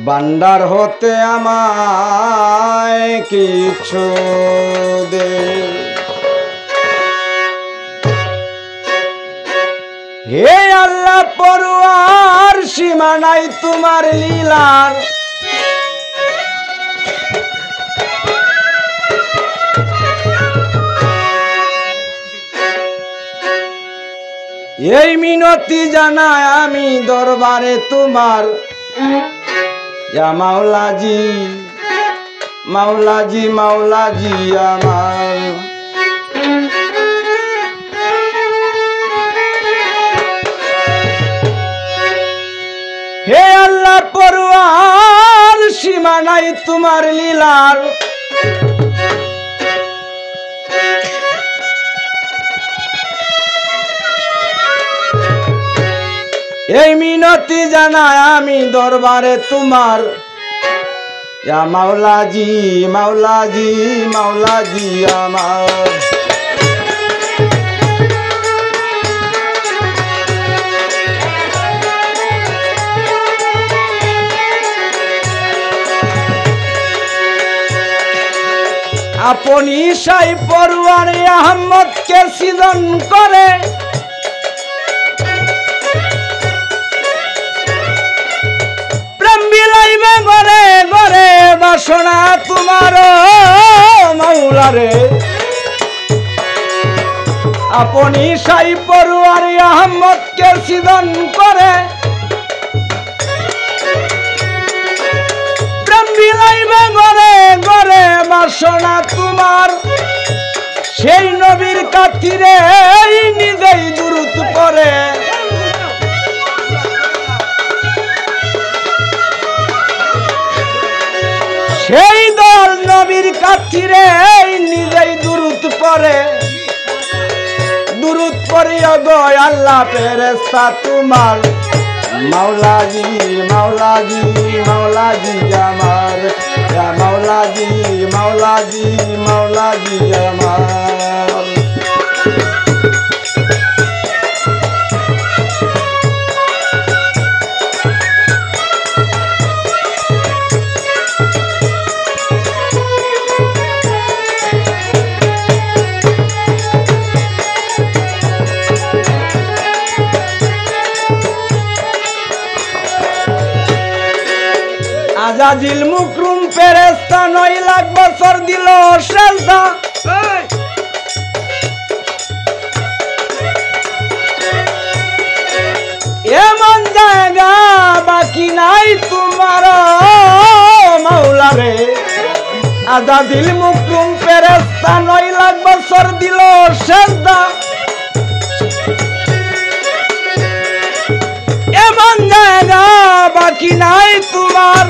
ভান্ডার হতে আমায় কিছু দে। হে আল্লাহ পরওয়ার সীমা নাই তোমার লীলার, এই মিনতি জানাই আমি দরবারে তোমার। ইয়া মাওলাজি মাওলাজি মাওলাজি আমার, হে আল্লাহ পরওয়ার সীমা নাই তোমার লীলার, এই মিনতি জানাই আমি দরবারে তোমার। ইয়া মাওলাজি মাওলাজি মাওলাজি আমার, আপনি সাই পরওয়ার আহমদকে সৃজন করে প্রেম বিলাইবে গরে গরে বাসনা তোমার মাওলারে। আপনি সাই পরওয়ার আহমদকে সৃজন করে প্রেম বিলাইবে গরে গরে বাসনা তোমার। সেই নবীর কাঠিরে নিজেই দুরূদ করে, সেই দল নবীর কাঠিরে নিজেই দুরূদ পড়ে। দুরূদ পড়িয়া গো আল্লাহ ফেরেশতা তোমার। মাওলাজি মাওলাজি মাওলাজি আমার, ইয়া মাওলাজি মাওলাজি মাওলাজি আমার, আজাজিল মুকরুম ফেরেশতা 9 লাখ বছর দিল সেজদা। এমন জায়গা বাকি নাই তোমার মাওলারে। আজাজিল মুকরুম ফেরেশতা 9 লাখ বছর দিল সেজদা। এমন জায়গা বাকি নাই তোমার।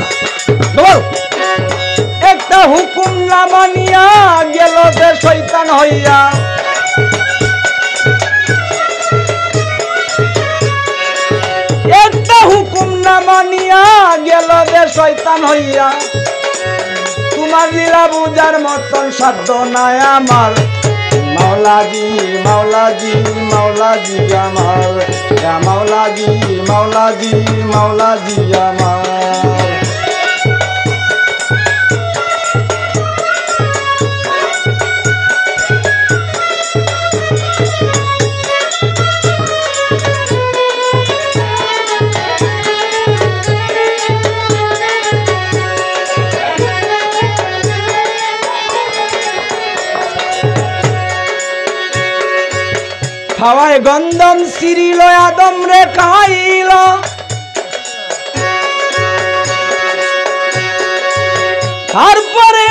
একটা হুকুম না মানিয়া গেল যে শয়তান হইয়া, একটা হুকুম না মানিয়া গেল যে শয়তান হইয়া। তোমার লীলা বুঝার মতন সাধ্য নাই আমার। মাওলাজি মাওলাজি মাওলাজি আমার, ইয়া মাওলাজি মাওলাজি মাওলাজি আমার, খাওয়ায় গন্ধম সিরিল আদম রে খাইল। তারপরে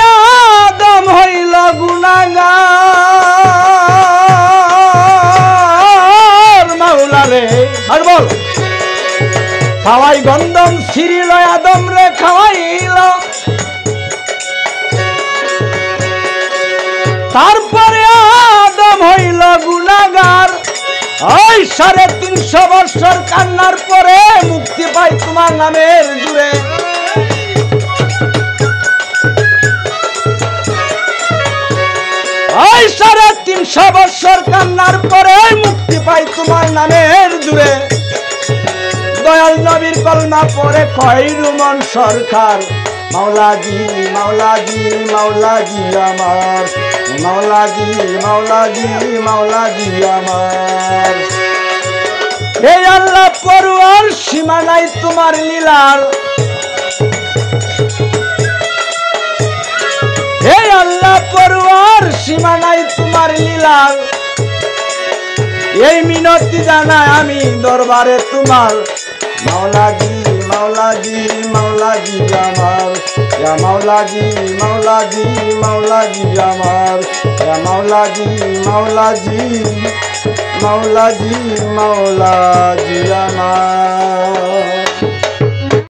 আদম হইল গুনাহগার মাওলারে। আর বল, খাওয়াই গন্ধম সিরিল আদম রে খাইল। তারপরে আদম হইল গুনাহগার। ওই 350 বছর কান্নার পরে মুক্তি পাই তোমার নামের জুড়ে। ওই 350 বছর কান্নার পরে মুক্তি পাই তোমার নামের জুড়ে। দয়াল নবীর কলমা পড়ে খয়রুমন সরকার মাওলাজি মাওলাজি মাওলাজি আমার মাওলাজি মাওলাজি মাওলাজি আমার হে আল্লাহ পরওয়ার সীমা নাই তোমার লীলার হে আল্লাহ পরওয়ার সীমা নাই তোমার লীলার এই মিনতি জানাই আমি দরবারে তোমার মাওলাজি মাওলাজি মাওলাজি আমার ইয়া মাওলাজি মাওলাজি মাওলাজি আমার ইয়া মাওলাজি মাওলাজি মাওলাজি মাওলাজি আমার